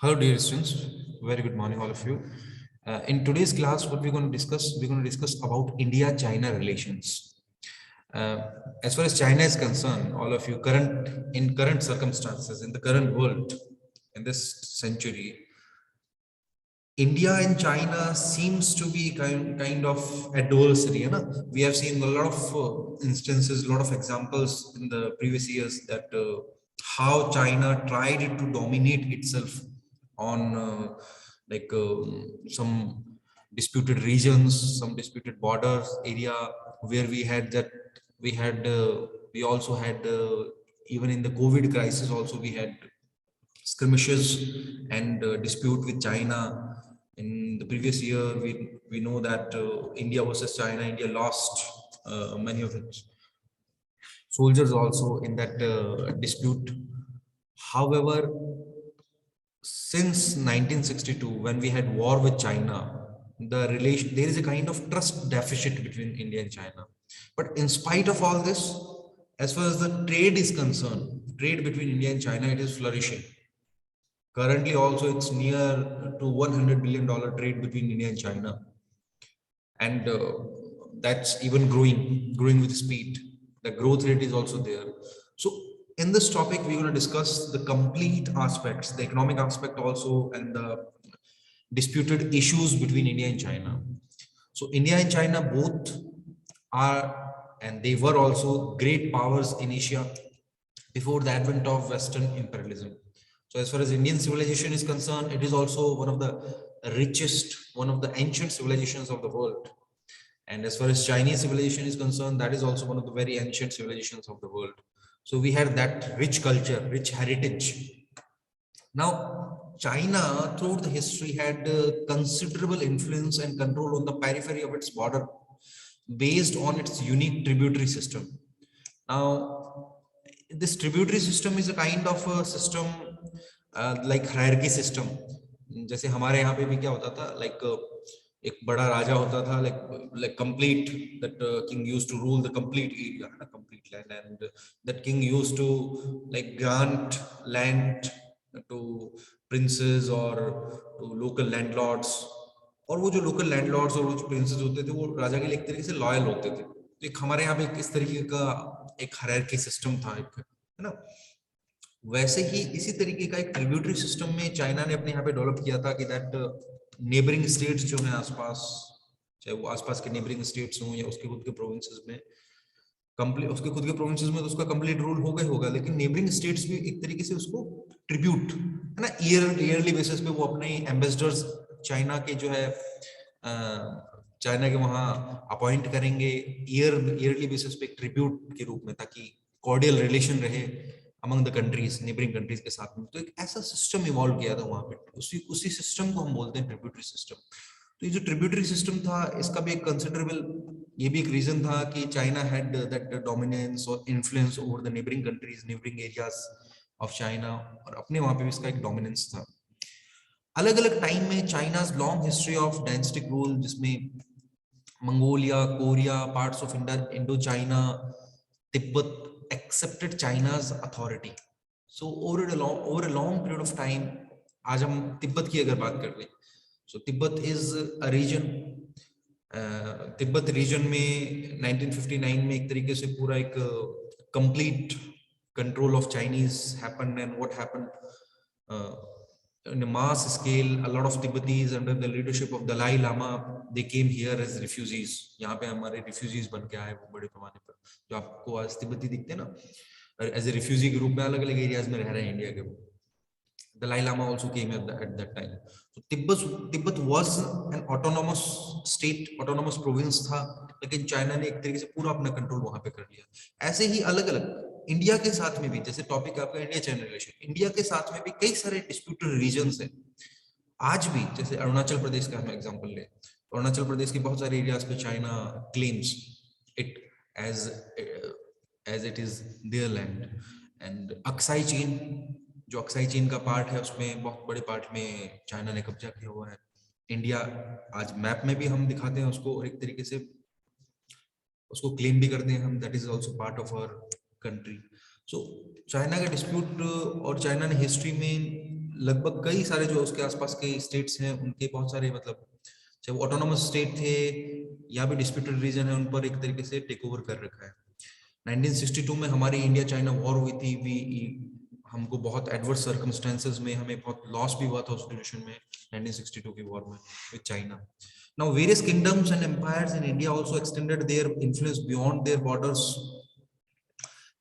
Hello, dear students. Very good morning, all of you. In today's class, what we're going to discuss, we're going to discuss about India-China relations. Uh, as far as China is concerned, all of you, current circumstances, in the current world, in this century, India and China seems to be kind of adversary. You know? We have seen a lot of instances, a lot of examples in the previous years that how China tried to dominate itself on some disputed regions, some disputed borders area where we also had even in the COVID crisis also we had skirmishes and dispute with China. In the previous year, we know that India versus China, India lost many of its soldiers also in that dispute. However, since 1962, when we had war with China, there is a kind of trust deficit between India and China. But in spite of all this, as far as the trade is concerned, trade between India and China, it is flourishing. Currently, also it's near to $100 billion trade between India and China, and that's even growing with speed. The growth rate is also there. So, in this topic, we're going to discuss the complete aspects, the economic aspect also, and the disputed issues between India and China. So, India and China both are, and they were also great powers in Asia before the advent of Western imperialism. So, as far as Indian civilization is concerned, it is also one of the richest, one of the ancient civilizations of the world. And as far as Chinese civilization is concerned, that is also one of the very ancient civilizations of the world. So, we had that rich culture, rich heritage. Now, China, throughout the history, had considerable influence and control on the periphery of its border based on its unique tributary system. Now, this tributary system is a kind of a system like hierarchy system. जैसे हमारे यहाँ पे भी क्या होता था like एक बड़ा राजा होता था like complete that king used to rule the complete area, complete land, and that king used to like grant land to princes or to local landlords. और वो जो लोकल लैंडलॉर्ड्स और वो जो प्रिंसेस होते थे वो राजा के लिए एक तरीके से लॉयल होते थे. तो एक हमारे यहाँ पे इस तरीके का एक हायरार्की सिस्टम था, एक है ना. वैसे ही इसी तरीके का एक ट्रिब्यूटरी सिस्टम में चाइना ने अपने यहाँ पे डेवलप किया था कि दैट नेबरिंग स्टेट्स जो है आसपास, चाहे वो आसपास के नेबरिंग स्टेट्स हों या उसके खुद के प्रोविंसेस में, कंप्लीट उसके खुद के प्रोविंसेस में तो उसका कंप्लीट रूल होगा, लेकिन नेबरिंग स्टेट्स भी एक तरीके से उसको ट्रिब्यूट है ना, ईयरली बेसिस पे वो अपने एम्बेसडर्स चाइना के जो है चाइना के वहां अपॉइंट करेंगे ईयरली बेसिस पे एक ट्रिब्यूट के रूप में, ताकि कॉर्डियल रिलेशन रहे among the countries, neighbouring countries के साथ में. तो एक ऐसा सिस्टम इवॉल्व किया था वहां पे, उसी सिस्टम को हम बोलते हैं ट्रिब्यूटरी सिस्टम. तो ये जो ट्रिब्यूटरी सिस्टम था, इसका भी एक कंसिडरेबल, ये भी एक रीजन था कि चाइना हैड दैट डोमिनेंस और influence over the neighbouring countries, neighbouring areas of China, और अपने वहां पे भी इसका एक डोमिनेंस था. अलग अलग टाइम में China's long history of dynastic rule, जिसमें Mongolia, Korea, parts of Indochina, Tibet accepted China's authority. So over a long period of time, आज हम तिब्बत की अगर बात कर लें, so Tibet is a region. Tibet region में 1959 में एक तरीके से पूरा एक complete control of Chinese happened. And what happened, in a mass scale, a lot of Tibetis under the leadership of Dalai Lama, they came here as refugees. यहाँ पे हमारे refugees बन के आए वो बड़े पैमाने पर, जो आपको आज तिब्बती दिखते हैं ना, as a refugee group में अलग अलग एरियाज में रह रहे हैं इंडिया के. Dalai Lama also came at that time. So Tibet was an autonomous state, autonomous province था, लेकिन चाइना ने एक तरीके से पूरा अपना कंट्रोल वहां पे कर लिया. ऐसे ही अलग अलग इंडिया के साथ में भी, जैसे टॉपिक आपका इंडिया चाइना रिलेशन, इंडिया के साथ में भी कई सारे डिस्प्यूटेड रीजन्स हैं आज भी. जैसे अरुणाचल प्रदेश का हम एग्जांपल लें, अरुणाचल प्रदेश के बहुत सारे एरियाज पे China claims it as it is their land. And Aksai Chin, जो अक्साई चेन का पार्ट है, उसमें बहुत बड़े पार्ट में चाइना ने कब्जा किया हुआ है. इंडिया आज मैप में भी हम दिखाते हैं उसको, और एक तरीके से उसको क्लेम भी करते हैं हम, that is also part of our country. So China का डिस्प्यूट, और चाइना ने हिस्ट्री में लगभग कई सारे जो उसके आसपास के स्टेट्स हैं उनके बहुत सारे मतलब चाहे वो ऑटोनोमस स्टेट थे या भी डिस्प्यूटेड रीजन है, उन पर एक तरीके से टेक ओवर कर रखा है। 1962 में हमारी इंडिया चाइना वॉर हुई थी, वी हमको बहुत एडवर्स सर्कमस्टेंसेस में हमें बहुत लॉस भी हुआ था उस ड्यूरेशन में 1962 की वॉर में with China. Now various kingdoms and empires in India also extended their influence beyond their borders.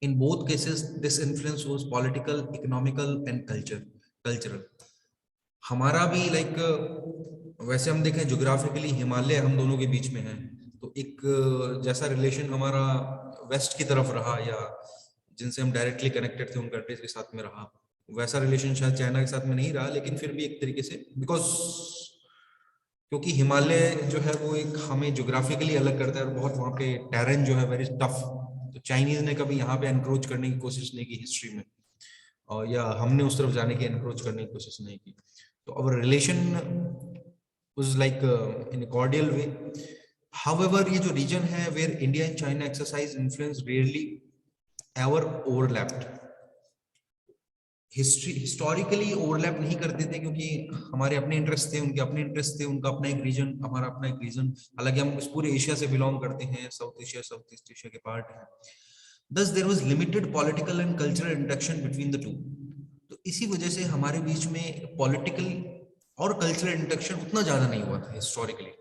In both cases this influence was political, economical and cultural। हमारा भी वैसे हम देखें ज्योग्राफिकली हिमालय हम दोनों के बीच में है, तो एक जैसा रिलेशन हमारा वेस्ट की तरफ रहा या जिनसे हम डायरेक्टली कनेक्टेड थे उन कंट्रीज के साथ में रहा, वैसा रिलेशन शायद चाइना के साथ में नहीं रहा, लेकिन फिर भी एक तरीके से बिकॉज क्योंकि हिमालय जो है वो एक हमें ज्योग्राफिकली अलग करता है और बहुत वहाँ पे टेरेन जो है वेरी टफ, तो चाइनीज ने कभी यहाँ पे एनक्रोच करने की कोशिश नहीं की हिस्ट्री में, और या हमने उस तरफ जाने की एनक्रोच करने की कोशिश नहीं की। तो our relation was like in a cordial way. However ये जो रीजन है where India and China exercise influence rarely ever overlapped, historically overlap नहीं करते थे क्योंकि हमारे अपने इंटरेस्ट थे, उनके अपने इंटरेस्ट थे, उनका अपना एक रीजन, हमारा अपना एक रीजन, हालांकि हम इस पूरे एशिया से बिलोंग करते हैं, south Asia south east Asia के पार्ट हैं। Thus there was limited political and cultural interaction between the two। तो इसी वजह से हमारे बीच में पॉलिटिकल और कल्चरल इंटरेक्शन उतना ज्यादा नहीं हुआ था historically.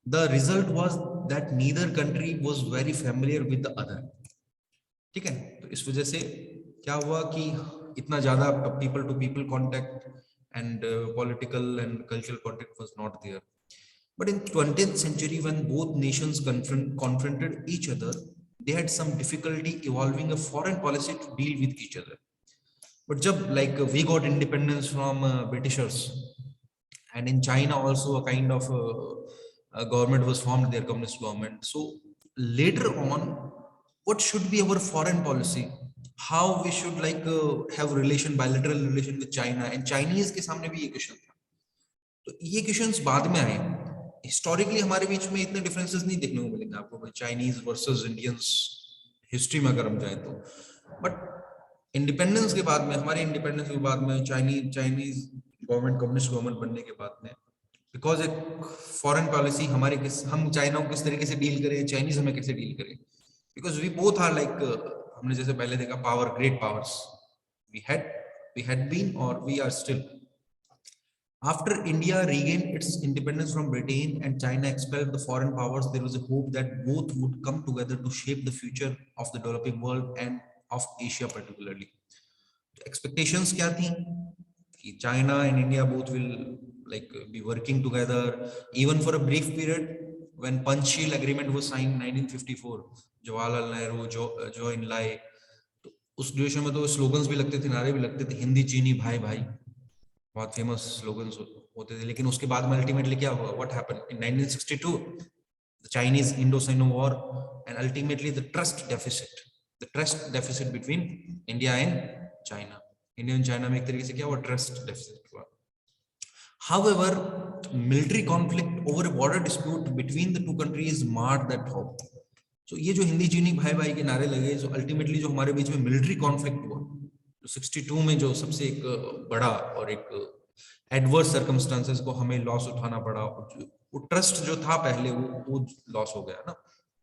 The result was that neither country was very familiar with the other. ठीक है, तो इस वजह से क्या हुआ कि इतना ज्यादा people to people contact and political and cultural contact was not there. But in 20th century, when both nations confronted each other, they had some difficulty evolving a foreign policy to deal with each other. But jab we got independence from Britishers, and in China also a kind of a government was formed, their communist government. So later on, what should be our foreign policy? How we should have relation, bilateral relation with China, and Chinese के सामने भी ये question था। तो ये questions बाद में आए, हिस्टोरिकली हमारे बीच में इतने डिफरेंसेस नहीं देखने को मिलेंगे आपको चाइनीज वर्सेस इंडियंस हिस्ट्री में अगर हम जाए तो। बट इंडिपेंडेंस के बाद में, हमारे इंडिपेंडेंस के बाद में चाइनीज गवर्नमेंट, कम्युनिस्ट गवर्नमेंट बनने के बाद में, बिकॉज एक फॉरेन पॉलिसी हमारे हम चाइना को किस तरीके से डील करें, चाइनीज हमें कैसे डील करें, बिकॉज वी बोथ आर हमने जैसे पहले देखा power, great powers we had been or we are still. After India regained its independence from Britain and China expelled the foreign powers, there was a hope that both would come together to shape the future of the developing world and of Asia particularly. Expectations क्या थी कि China and India both will be working together even for a brief period. When Panchsheel Agreement was signed 1954, Jawaharlal Nehru, Zhou Enlai, तो उस duration में तो slogans भी लगते थे, नारे भी लगते थे, हिंदी चीनी भाई भाई, बहुत फेमस स्लोगन्स होते थे। लेकिन उसके बाद में अल्टीमेटली क्या हुआ, what happened in 1962, the Chinese Indo-cyano war and ultimately the trust deficit between India and China. India and China में एक तरीके से क्या हुआ, ट्रस्ट डेफिसिट हुआ। However, military conflict over a border dispute between the two countries marred that hope। So ये जो हिंदी चीनी भाई भाई के नारे लगे, जो अल्टीमेटली जो हमारे बीच में मिलिट्री कॉन्फ्लिक्ट हुआ, 62 में जो सबसे एक बड़ा और एक एडवर्स सर्कमस्टांसेस को हमें लॉस उठाना पड़ा, वो ट्रस्ट जो था पहले वो लॉस हो गया ना,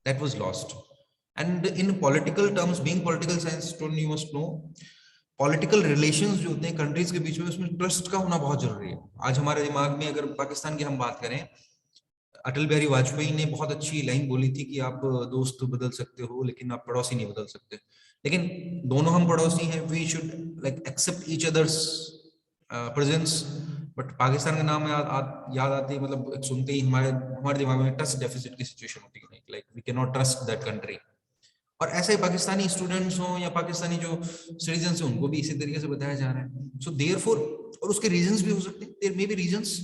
that was lost. And in political terms, being political science student, you must know political relations जो होते हैं कंट्रीज के बीच में, उसमें ट्रस्ट का होना बहुत जरूरी है। आज हमारे दिमाग में अगर पाकिस्तान की हम बात करें, अटल बिहारी वाजपेयी ने बहुत अच्छी लाइन बोली थी कि आप दोस्त बदल सकते हो लेकिन आप पड़ोसी नहीं बदल सकते। लेकिन दोनों हम पड़ोसी हैं, we should accept each others presence. But Pakistan का नाम याद आती है, मतलब सुनते ही हमारे दिमाग में ट्रस्ट डेफिसिट की सिचुएशन होती है, like we can not trust that country. और ऐसे ही पाकिस्तानी स्टूडेंट्स हो या पाकिस्तानी जो सिटीजन्स हैं, उनको भी इसी तरीके से बताया जा रहा है। सो देयरफॉर, और उसके रीजंस भी हो सकते हैं, देयर मे बी रीजंस,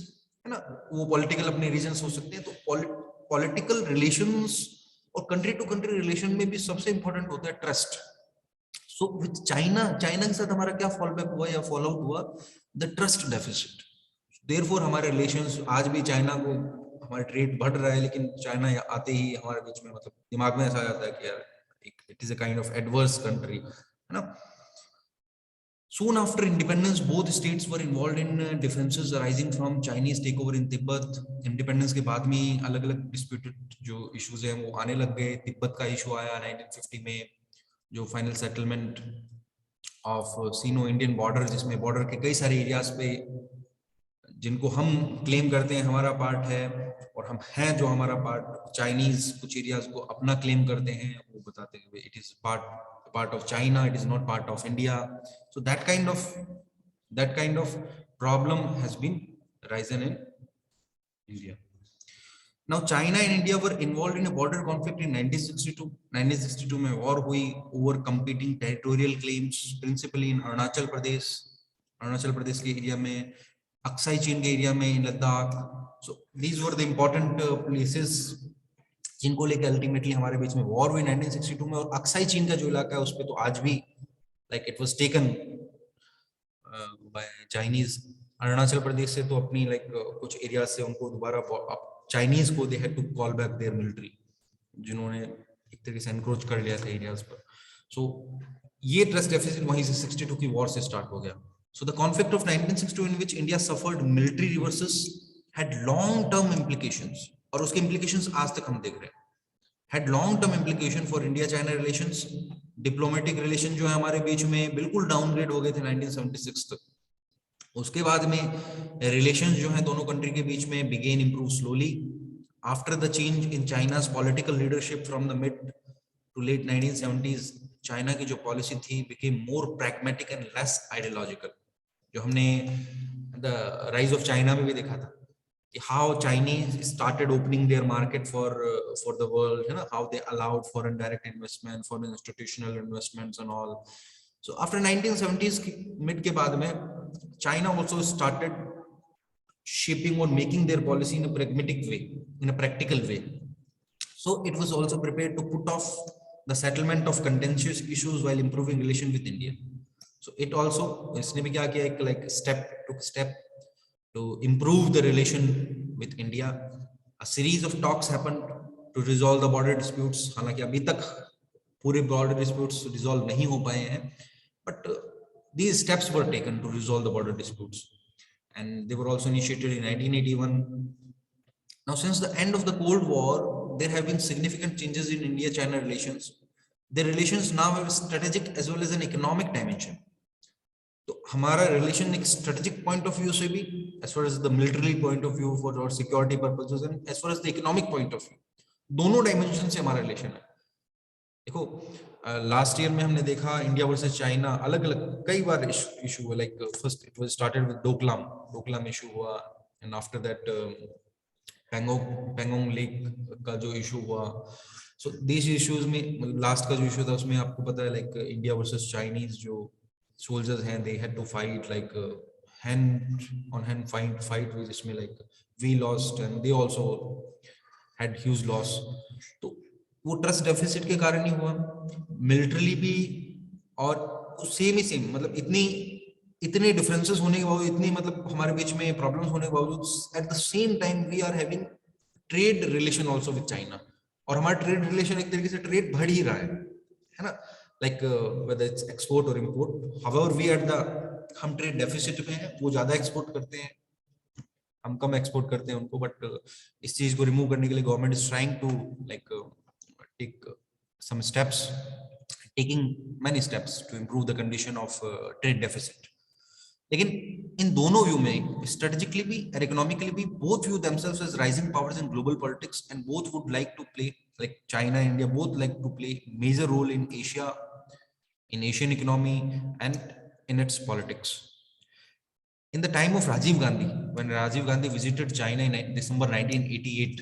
है ना, वो पॉलिटिकल अपने रीजंस हो सकते हैं। तो पॉलिटिकल रिलेशंस और कंट्री टू कंट्री रिलेशन में भी सबसे इंपॉर्टेंट होता है ट्रस्ट। सो विद चाइना के साथ हमारा क्या फॉल बैक हुआ या फॉल आउट हुआ, द ट्रस्ट डेफिसिट। देयरफॉर हमारे रिलेशंस आज भी चाइना को, हमारा ट्रेड बढ़ रहा है, लेकिन चाइना आते ही हमारे बीच में मतलब दिमाग में ऐसा आ जाता है कि यार it is a kind of adverse country, है ना। Soon after independence, both states were involved in differences arising from Chinese takeover in Tibet. Independence के बाद में अलग-अलग disputed जो issues हैं वो आने लग गए. तिब्बत का issue आया 1950 में, जो final settlement of Sino-Indian border, जिसमें border के कई सारे areas पे जिनको हम क्लेम करते हैं हमारा पार्ट है और हम हैं जो हमारा पार्ट, चाइनीज कुछ एरियाज को अपना क्लेम करते हैं, वो बताते हैं it is part of China, it is not part of India. So that kind of problem has been risen in India. Now China and India were involved in a border conflict in 1962. 1962 में war हुई over competing territorial claims, principally in Arunachal Pradesh. Arunachal Pradesh के area में, Aksai चीन के area में, इन Ladakh. So these were the important places जिनको लेकर ultimately हमारे बीच में वॉर हुई 1962 में. और अक्साई चीन का जो इलाका है उस पर तो आज भी like it was taken by Chinese. Arunachal Pradesh से तो अपनी लाइक कुछ एरिया से उनको दोबारा चाइनीज को they had to call back their military, जिन्होंने एक तरीके से एनक्रोच कर लिया था एरियाज पर. सो ये ट्रस्ट डेफिसिट वहीं से 62 की वॉर से स्टार्ट हो गया. So the conflict of 1962 in which India suffered military reverses had long-term implications, और उसके implications आज तक हम देख रहे हैं. Had long-term implication for India-China relations. Diplomatic relation जो है हमारे बीच में बिल्कुल downgrade हो गए थे 1976 तक. उसके बाद में relations जो है दोनों country के बीच में began improve slowly after the change in China's political leadership from the mid to late 1970s. China की जो policy थी became more pragmatic and less ideological. जो हमने the rise of China में भी देखा था कि how Chinese started opening their market for the world, you know, how they allowed foreign direct investment, foreign institutional investments and all. So after 1970s mid के बाद में China also started shaping or making their policy in a pragmatic way, in a practical way. So it was also prepared to put off the settlement of contentious issues while improving relation with India. So it also, इसने भी क्या किया, एक like took step to improve the relation with India. A series of talks happened to resolve the border disputes. हालांकि अभी तक पूरे border disputes resolve नहीं हो पाए हैं, but these steps were taken to resolve the border disputes, and they were also initiated in 1981. Now, since the end of the Cold War, there have been significant changes in India-China relations. Their relations now have a strategic as well as an economic dimension. तो हमारा relation एक strategic point of view से भी, as far as the military point of view for और security purposes, and as far as the economic point of view, दोनों dimension से हमारा relation है. देखो लास्ट ईयर में हमने देखा इंडिया वर्सेस चाइना अलग अलग कई बार इशू हुआ. Like first it was started with Doklam issue हुआ, and after that Pangong lake का जो इशू हुआ. सो दिस इश्यूज में लास्ट का जो इशू था उसमें आपको पता है लाइक इंडिया वर्सेस चाइनीज जो soldiers हैं, they had to fight like hand on hand fight with इसमें like we lost and they also had huge loss. तो वो ट्रस्ट डेफिसिट के कारण ही हुआ, मिलिट्रली भी, और सेम मतलब इतने डिफरेंसेस होने के बावजूद, इतनी मतलब हमारे बीच में प्रॉब्लम्स होने के बावजूद, at the same time we are having trade relation also with China. और हमारा ट्रेड रिलेशन एक तरीके से ट्रेड बढ़ ही रहा है ना, like whether it's export or import. However, we at the हम ट्रेड डेफिसिट पे हैं, वो ज्यादा एक्सपोर्ट करते हैं, हम कम एक्सपोर्ट करते हैं उनको. बट इस चीज को रिमूव करने के लिए government is trying to like take some steps, taking many steps to improve the condition of trade deficit. लेकिन इन दोनों व्यू में, स्ट्रेटेजिकली भी और इकोनॉमिकली भी, both view themselves as rising powers in global politics and both would like to play, like China and India both like to play major role in Asia, in Asian economy and in its politics. In the time of Rajiv Gandhi, when Rajiv Gandhi visited China in December 1988,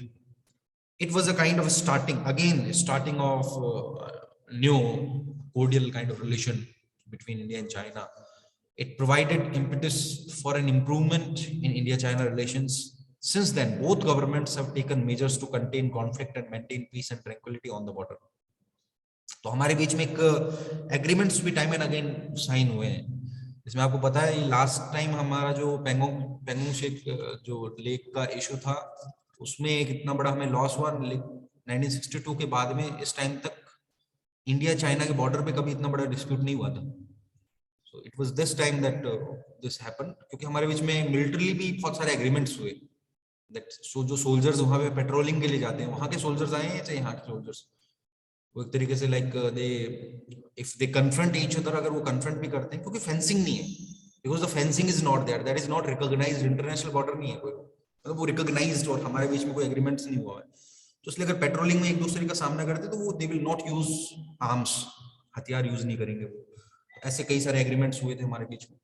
it was a kind of starting of new cordial kind of relation between India and China. It provided impetus for an improvement in India-China relations. Since then, both governments have taken measures to contain conflict and maintain peace and tranquility on the border. तो हमारे बीच में एक agreements भी time and again sine हुए हैं. इसमें आपको पता है लास्ट टाइम हमारा जो पेंगोंग शेख जो लेक का इशू था, उसमें एक इतना बड़ा हमें लॉस हुआ 1962 के बाद में. इस टाइम तक इंडिया चाइना के बॉर्डर पे कभी इतना बड़ा डिस्प्यूट नहीं हुआ था. So it was this time that this happened, क्योंकि हमारे बीच में मिलिट्री भी बहुत सारे एग्रीमेंट्स हुए, that so जो सोल्जर्स वहां पे पेट्रोलिंग के लिए जाते हैं, वहां के सोल्जर्स आए हैं चाहे यहाँ के सोल्जर्स, वो एक तरीके से like they if they confront each other, अगर वो कन्फ्रंट भी करते हैं, क्योंकि फेंसिंग नहीं है, because the fencing is not there, that is not recognised, international border नहीं है कोई, मतलब वो रिकॉग्नाइज्ड और हमारे बीच में कोई एग्रीमेंट्स नहीं हुआ है, तो इसलिए अगर पेट्रोलिंग में एक दूसरे का सामना करते तो वो they will not use arms, हथियार यूज नहीं करेंगे वो। ऐसे कई सारे एग्रीमेंट्स हुए थे हमारे बीच में।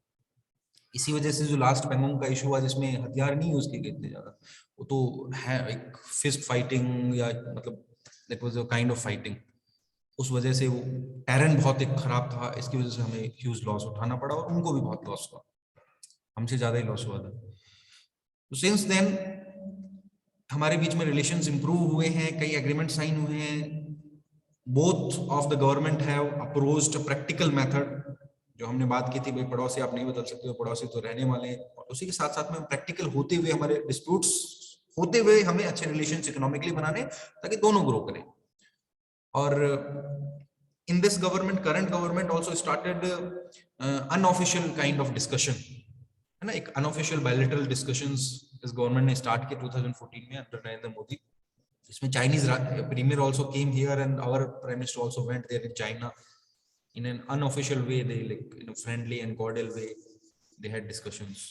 इसी वजह से जो लास्ट पेंगोंग का इशू हुआ जिसमें हथियार नहीं यूज किए गए थे ज्यादा, वो तो है एक फिस्ट फाइटिंग, या मतलब that was a kind of fighting, उस वजह से वो टेरेन बहुत एक खराब था, इसकी वजह से हमें ह्यूज लॉस उठाना पड़ा और उनको भी बहुत लॉस हुआ, हमसे ज्यादा ही लॉस हुआ था। तो सिंस देन हमारे बीच में रिलेशंस इंप्रूव हुए हैं, कई एग्रीमेंट साइन हुए हैं, both of the government have approached a practical method, जो हमने बात की थी भाई पड़ोसी आप नहीं बदल सकते हो, पड़ोसी तो रहने वाले हैं, और उसी के साथ साथ में प्रैक्टिकल होते हुए हमारे डिस्प्यूट्स होते हुए हमें अच्छे रिलेशंस इकोनॉमिकली बनाने, ताकि दोनों ग्रो करें। और in this government, current government also started unofficial kind of discussion, है ना, एक अनऑफिशियल बायलैटरल डिस्कशंस इस गवर्नमेंट ने स्टार्ट किए 2014 में अंडर नरेंद्र मोदी, इसमें Chinese premier also came here and our prime minister also went there in China, in an unofficial way, they like in a friendly and cordial way they had discussions.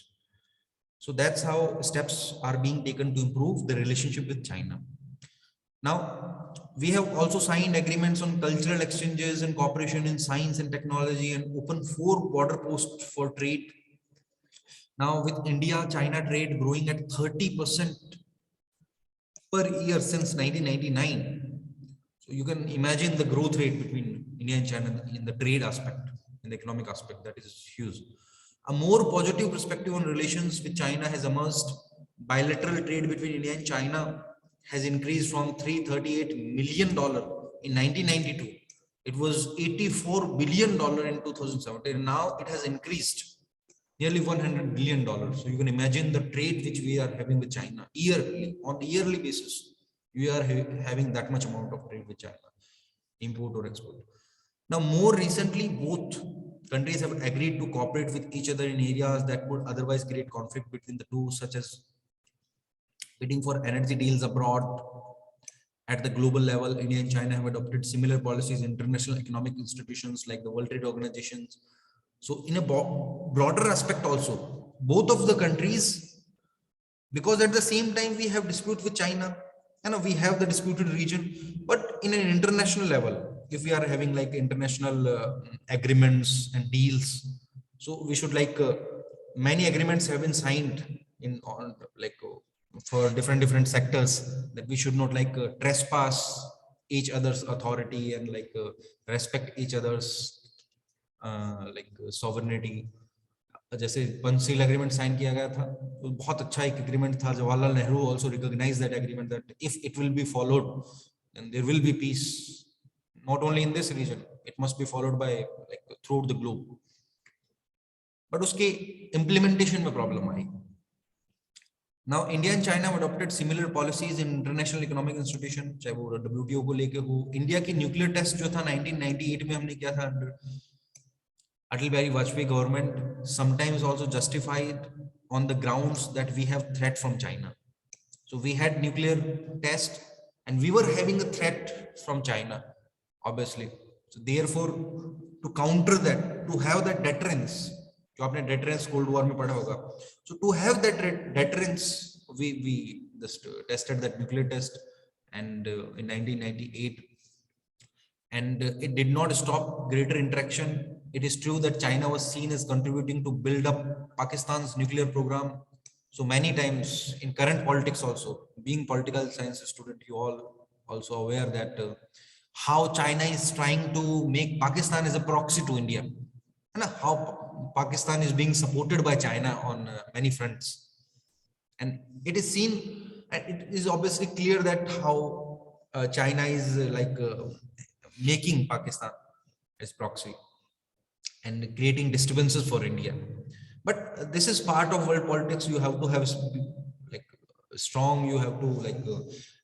So that's how steps are being taken to improve the relationship with China. Now we have also signed agreements on cultural exchanges and cooperation in science and technology, and open 4 border posts for trade. Now with India China trade growing at 30% per year since 1999, so you can imagine the growth rate between India and China in the trade aspect, in the economic aspect, that is huge. A more positive perspective on relations with China has emerged. Bilateral trade between India and China has increased from $338 million in 1992. It was $84 billion in 2017. Now it has increased nearly $100 billion. So you can imagine the trade which we are having with China yearly, on a yearly basis. We are having that much amount of trade with China, import or export. Now, more recently, both countries have agreed to cooperate with each other in areas that would otherwise create conflict between the two, such as bidding for energy deals abroad. At the global level, India and China have adopted similar policies in international economic institutions like the World Trade Organizations. So in a broader aspect also, both of the countries, because at the same time we have dispute with China, and we have the disputed region, but in an international level, if we are having like international agreements and deals, so we should like many agreements have been signed in on like for different sectors, that we should not like trespass each other's authority and like respect each other's like sovereignty. जैसे Panchsheel agreement sign किया गया था, तो बहुत अच्छा एक agreement था, Jawaharlal Nehru also recognise that agreement, that if it will be followed then there will be peace, not only in this region, it must be followed by like throughout the globe. But उसके implementation में problem आई। Now India and China have adopted similar policies in international economic institution, चाहे वो WTO को लेके हो। India की nuclear test जो था 1998 में हमने किया था under Atal Bihari Vajpayee government, sometimes also justified on the grounds that we have threat from China. So we had nuclear test and we were having a threat from China, obviously. So therefore, to counter that, to have that deterrence, जो आपने deterrence Cold War में पढ़ा होगा, so to have that deterrence, we just tested that nuclear test, and in 1998, and it did not stop greater interaction. It is true that China was seen as contributing to build up Pakistan's nuclear program. So many times in current politics also, being political science student, you all also aware that how China is trying to make Pakistan as a proxy to India, and how Pakistan is being supported by China on many fronts. And it is seen, and it is obviously clear that how China is like making Pakistan as proxy and creating disturbances for India. But this is part of world politics. You have to have like strong, you have to like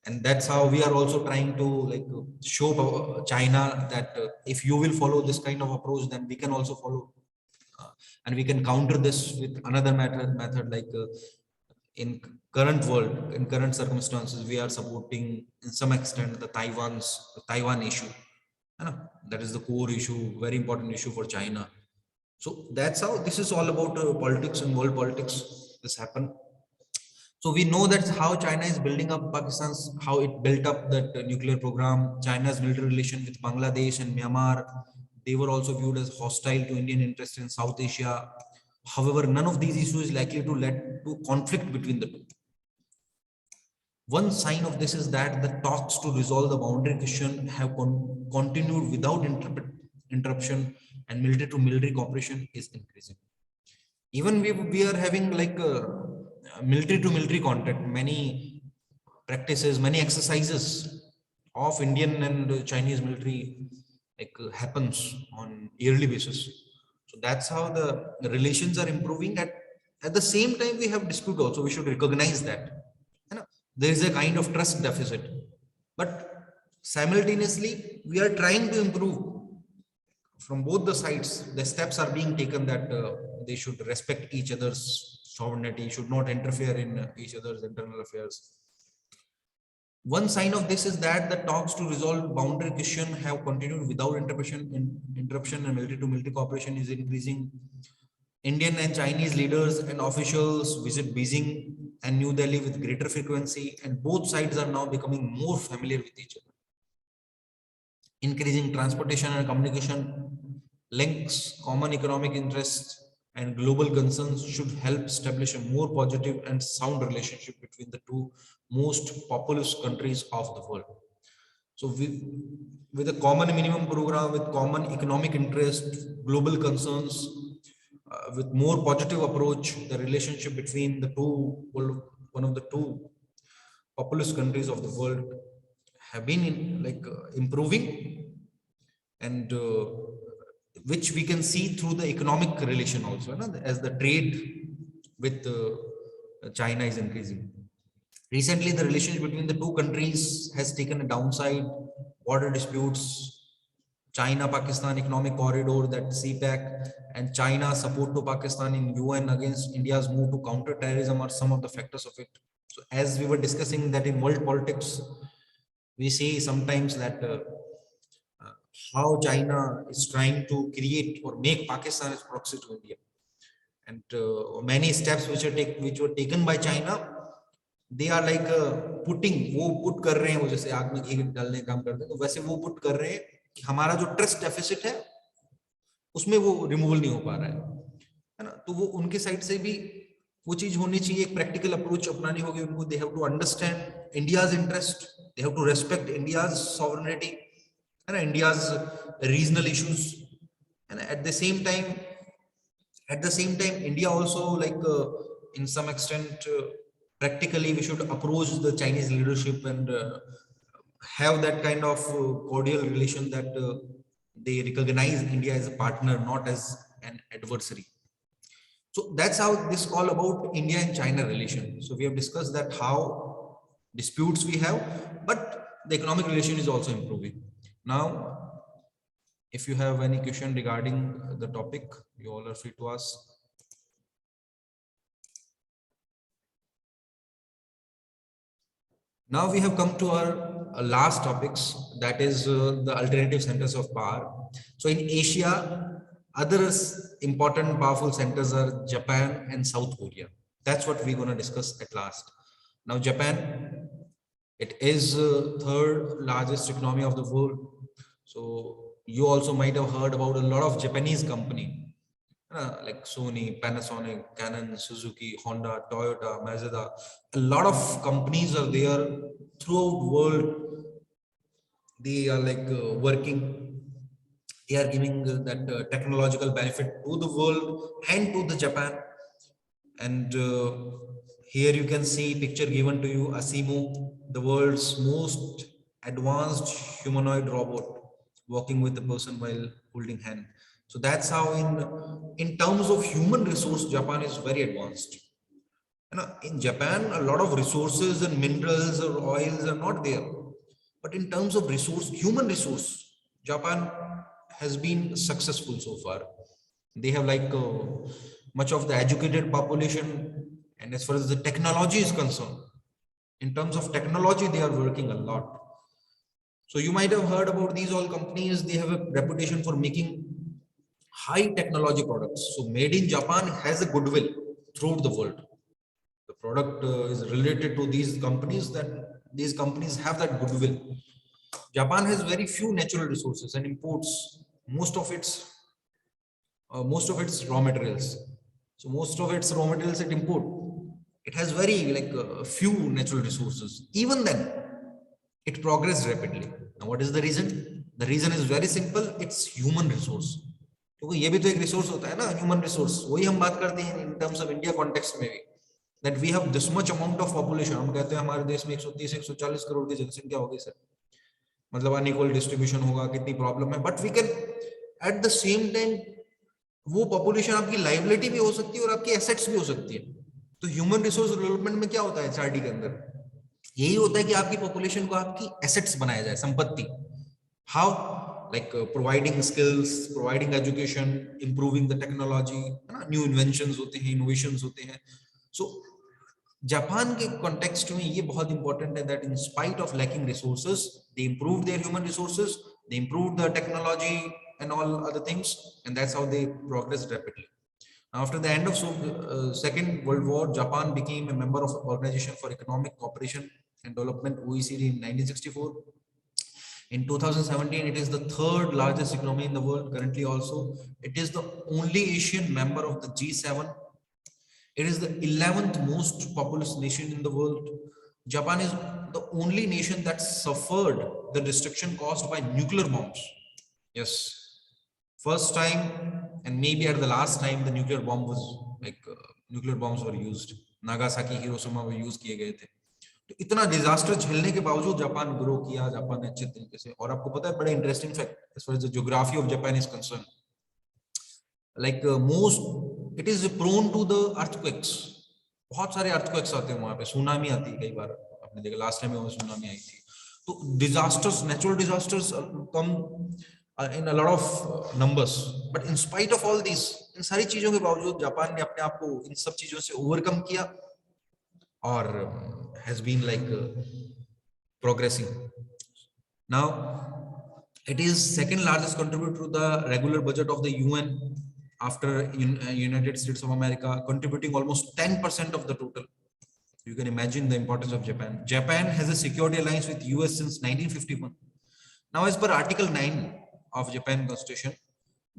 and that's how we are also trying to like show China that if you will follow this kind of approach, then we can also follow And we can counter this with another method like in current world, in current circumstances, we are supporting in some extent the Taiwan issue. You know, that is the core issue, very important issue for China. So that's how this is all about politics and world politics. This happened. So we know that's how China is building up Pakistan's, how it built up that nuclear program. China's military relation with Bangladesh and Myanmar, they were also viewed as hostile to Indian interests in South Asia. However, none of these issues is likely to lead to conflict between the two. One sign of this is that the talks to resolve the boundary question have continued without interruption, and military to military cooperation is increasing. Even we are having like military to military contact, many practices, many exercises of Indian and Chinese military like happens on yearly basis. So that's how the relations are improving. At the same time, we have dispute also. We should recognize that. You know, there is a kind of trust deficit, but simultaneously we are trying to improve from both the sides. The steps are being taken that they should respect each other's sovereignty, should not interfere in each other's internal affairs. One sign of this is that the talks to resolve boundary question have continued without interruption, and military to military cooperation is increasing. Indian and Chinese leaders and officials visit Beijing and New Delhi with greater frequency, and both sides are now becoming more familiar with each other. Increasing transportation and communication links, common economic interests, and global concerns should help establish a more positive and sound relationship between the two most populous countries of the world. So with a common minimum program, with common economic interest, global concerns, with more positive approach, the relationship between the two, one of the two populous countries of the world have been improving, and which we can see through the economic relation also, you know, as the trade with China is increasing. Recently, the relationship between the two countries has taken a downside. Border disputes, China-Pakistan economic corridor, that CPEC, and China support to Pakistan in UN against India's move to counter terrorism are some of the factors of it. So as we were discussing that in world politics, we see sometimes that how China is trying to create or make Pakistan as proxy to India, and many steps which were taken by China, they are like putting, वो put कर रहे हैं, वो जैसे आग में घी डालने काम करते हैं, तो वैसे वो put कर रहे हैं कि हमारा जो ट्रस्ट डेफिसिट है उसमें वो रिमूवल नहीं हो पा रहा है ना. तो वो उनके साइड से भी वो चीज होनी चाहिए, एक प्रैक्टिकल अप्रोच अपनानी होगी उनको. They have to understand India's interest, they have to respect India's sovereignty and India's regional issues, and at the same time India also in some extent practically we should approach the Chinese leadership and have that kind of cordial relation that they recognize India as a partner, not as an adversary. So that's how this is all about India and China relation. So we have discussed that how disputes we have, but the economic relation is also improving. Now, if you have any question regarding the topic, you all are free to ask. Now we have come to our last topics, that is the alternative centers of power. So in Asia, other important powerful centers are Japan and South Korea. That's what we're going to discuss at last. Now Japan, it is third largest economy of the world. So you also might have heard about a lot of Japanese company like Sony, Panasonic, Canon, Suzuki, Honda, Toyota, Mazda. A lot of companies are there throughout world. They are working. They are giving that technological benefit to the world and to the Japan. And here you can see picture given to you, Asimo, the world's most advanced humanoid robot, walking with the person while holding hand. So that's how in terms of human resource, Japan is very advanced. You know, in Japan, a lot of resources and minerals or oils are not there. But in terms of resource, human resource, Japan has been successful so far. They have like much of the educated population, and as far as the technology is concerned, in terms of technology, they are working a lot. So you might have heard about these all companies. They have a reputation for making high technology products. So made in Japan has a goodwill throughout the world. The product is related to these companies, that these companies have that goodwill. Japan has very few natural resources and imports most of its raw materials. So most of its raw materials it import. It has very like few natural resources. Even then, it progressed rapidly. Now, what is the reason? The reason is very simple. It's human resource. क्योंकि ये भी तो एक resource होता है ना, human resource. वही हम बात करते हैं in terms of India context में भी, that we have this much amount of population. हम कहते हैं हमारे देश में 130 140 करोड़ की जनसंख्या होगी सर, मतलब अनइक्वल डिस्ट्रीब्यूशन होगा, कितनी प्रॉब्लम है. But we can at the same time, वो पॉपुलेशन आपकी लाइबिलिटी भी हो सकती है और आपकी एसेट्स भी हो सकती है. तो ह्यूमन रिसोर्स डेवलपमेंट में क्या होता है एचआरडी के अंदर, यही होता है कि आपकी पॉपुलेशन को आपकी एसेट्स बनाया जाए, संपत्ति. How? Like providing skills, providing education, improving the technology, है ना, न्यू इन्वेंशंस होते हैं, इनोवेशंस होते हैं. सो जापान के कॉन्टेक्स्ट में ये बहुत इंपॉर्टेंट है that in spite of lacking resources, they improve there human resources, they improve the technology and all other things, and that's how they progressed rapidly. After the end of Second World War, Japan became a member of Organization for Economic Cooperation and Development, OECD, in 1964. In 2017, it is the third largest economy in the world currently also. It is the only Asian member of the G7. It is the 11th most populous nation in the world. Japan is the only nation that suffered the destruction caused by nuclear bombs. Yes, first time and maybe at the last time the nuclear bomb was like nuclear bombs were used. Nagasaki, Hiroshima में use किए गए थे. तो इतना disaster झेलने के बावजूद Japan grow किया, जापान ने अच्छे तरीके से. और आपको पता है बड़ा interesting fact as far as the geography of Japan is concern, like most it is prone to the earthquakes. बहुत सारे अर्थक्वेक्स आते हैं वहां पे, सुनामी आती है कई बार, आपने देखा लास्ट टाइम में सुनामी आई थी. तो disasters, natural disasters come in a lot of numbers, but in spite of all these, इन सारी चीजों के बावजूद जापान ने अपने आप को इन सब चीजों से ओवरकम किया और has been like progressing. Now it is second largest contributor to the regular budget of the UN after United States of America, contributing almost 10% of the total. You can imagine the importance of Japan. Japan has a security alliance with US since 1951. Now, as per Article 9 of Japan Constitution,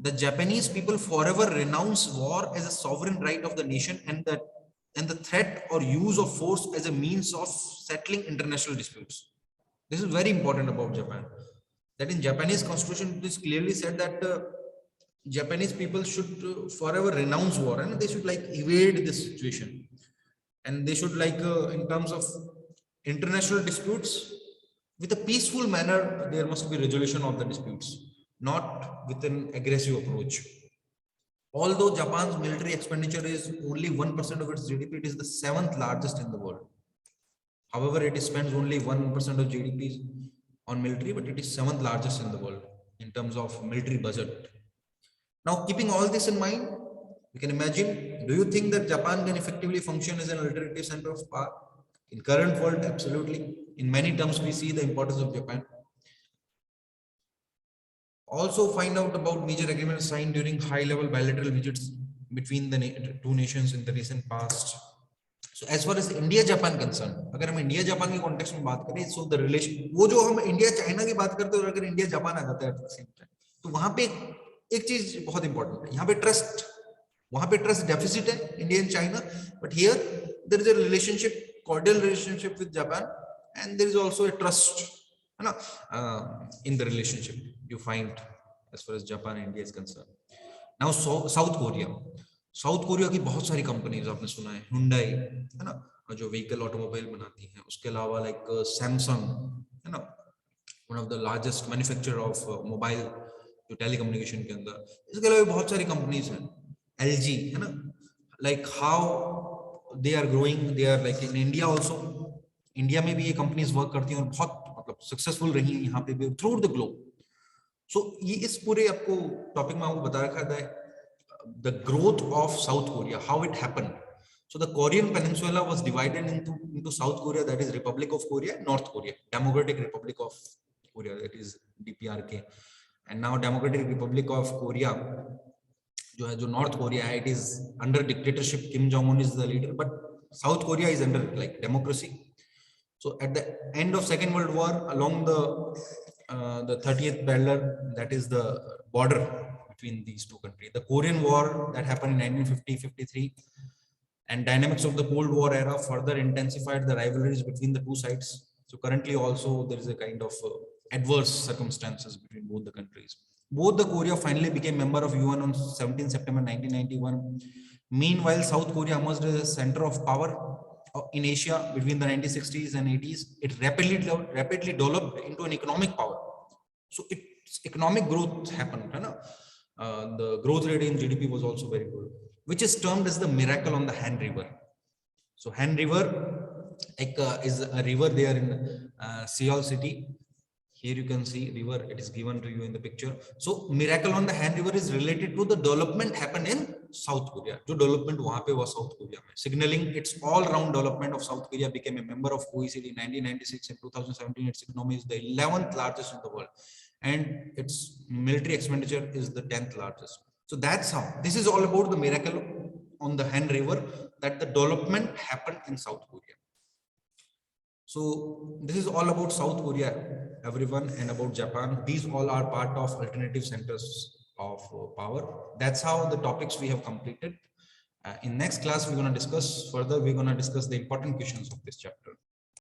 the Japanese people forever renounce war as a sovereign right of the nation, and the threat or use of force as a means of settling international disputes. This is very important about Japan. That in Japanese Constitution, it is clearly said that Japanese people should forever renounce war, and they should like evade this situation, and they should like in terms of international disputes, with a peaceful manner, there must be resolution of the disputes, not with an aggressive approach. Although Japan's military expenditure is only 1% of its GDP, it is the 7th largest in the world. However, it spends only 1% of GDP on military, but it is 7th largest in the world in terms of military budget. Now, keeping all this in mind, you can imagine, do you think that Japan can effectively function as an alternative center of power? In current world, absolutely. In many terms, we see the importance of Japan. Also find out about major agreements signed during high-level bilateral visits between the two nations in the recent past. So as far as India-Japan concerned, अगर हम India-Japan के context में बात करें, so the relation, वो जो हम India-China की बात करते हैं, और अगर India-Japan आ जाता है at the same time, तो वहाँ पे एक चीज बहुत इंपॉर्टेंट है. यहाँ पे ट्रस्ट, वहां पे ट्रस्ट डेफिसिट है India and China, but here there is a relationship, cordial relationship with Japan, and there is also a trust, है ना, in the relationship you find as far as Japan and India is concerned. Now South Korea, south Korea की बहुत सारी companies आपने सुना है, Hyundai है ना, जो व्हीकल ऑटोमोबाइल बनाती है. उसके अलावा लाइक सैमसंग है ना, one of the largest manufacturer of mobile जो टेलीकम्युनिकेशन के अंदर. इसके अलावा बहुत सारी कंपनीज हैं, एलजी है ना, like how they are growing, they are like in India also. India में भी ये कंपनीज वर्क करती हैं और बहुत मतलब सक्सेसफुल रही हैं यहाँ पे भी थ्रू द ग्लोब. सो ये इस पूरे आपको टॉपिक में आपको बता रखा है the growth of South Korea, how it happened. So the Korean Peninsula was divided into South Korea, that is Republic of Korea, and North Korea, Democratic Republic of Korea, that is DPRK. And now Democratic Republic of Korea, जो North Korea है, it is under dictatorship. Kim Jong-un is the leader, but South Korea is under like democracy. So at the end of Second World War, along the 30th parallel, that is the border between these two countries. The Korean War that happened in 1950-53 and dynamics of the Cold War era further intensified the rivalries between the two sides. So currently also there is a kind of adverse circumstances between both the countries. Both the Korea finally became member of UN on 17 September 1991. Meanwhile, South Korea emerged as a center of power in Asia between the 1960s and 80s. It rapidly developed into an economic power. So its economic growth happened. The growth rate in GDP was also very good, which is termed as the miracle on the Han River. So Han River is a river there in Seoul city. Here you can see river, it is given to you in the picture. So miracle on the Han River is related to the development happened in South Korea. जो development वहाँ पे हुआ South Korea में, signaling its all-round development of South Korea. Became a member of OECD in 1996 and 2017. Its economy is the 11th largest in the world, and its military expenditure is the 10th largest. So that's how this is all about the miracle on the Han River, that the development happened in South Korea. So this is all about South Korea, everyone, and about Japan. These all are part of alternative centers of power. That's how the topics we have completed. In next class, we're going to discuss further. We're going to discuss the important questions of this chapter.